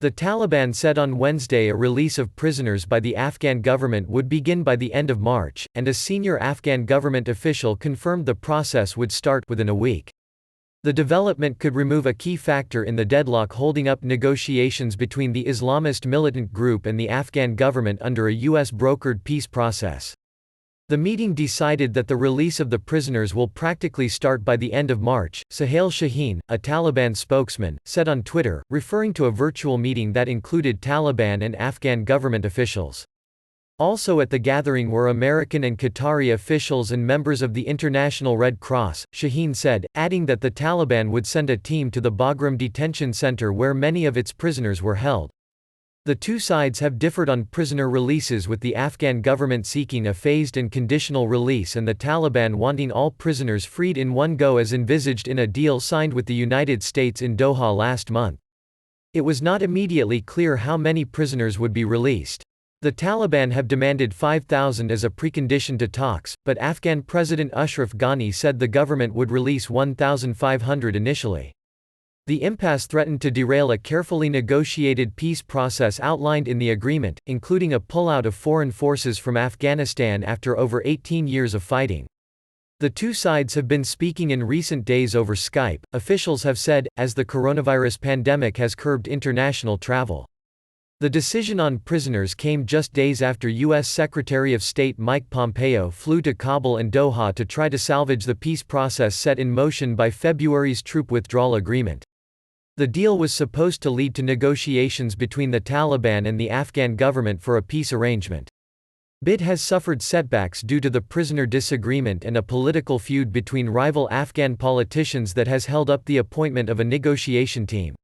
The Taliban said on Wednesday a release of prisoners by the Afghan government would begin by the end of March, and a senior Afghan government official confirmed the process would start within a week. The development could remove a key factor in the deadlock holding up negotiations between the Islamist militant group and the Afghan government under a U.S.-brokered peace process. The meeting decided that the release of the prisoners will practically start by the end of March, Sohail Shaheen, a Taliban spokesman, said on Twitter, referring to a virtual meeting that included Taliban and Afghan government officials. Also at the gathering were American and Qatari officials and members of the International Red Cross, Shaheen said, adding that the Taliban would send a team to the Bagram detention center where many of its prisoners were held. The two sides have differed on prisoner releases, with the Afghan government seeking a phased and conditional release and the Taliban wanting all prisoners freed in one go as envisaged in a deal signed with the United States in Doha last month. It was not immediately clear how many prisoners would be released. The Taliban have demanded 5,000 as a precondition to talks, but Afghan President Ashraf Ghani said the government would release 1,500 initially. The impasse threatened to derail a carefully negotiated peace process outlined in the agreement, including a pullout of foreign forces from Afghanistan after over 18 years of fighting. The two sides have been speaking in recent days over Skype, officials have said, as the coronavirus pandemic has curbed international travel. The decision on prisoners came just days after U.S. Secretary of State Mike Pompeo flew to Kabul and Doha to try to salvage the peace process set in motion by February's troop withdrawal agreement. The deal was supposed to lead to negotiations between the Taliban and the Afghan government for a peace arrangement. BID has suffered setbacks due to the prisoner disagreement and a political feud between rival Afghan politicians that has held up the appointment of a negotiation team.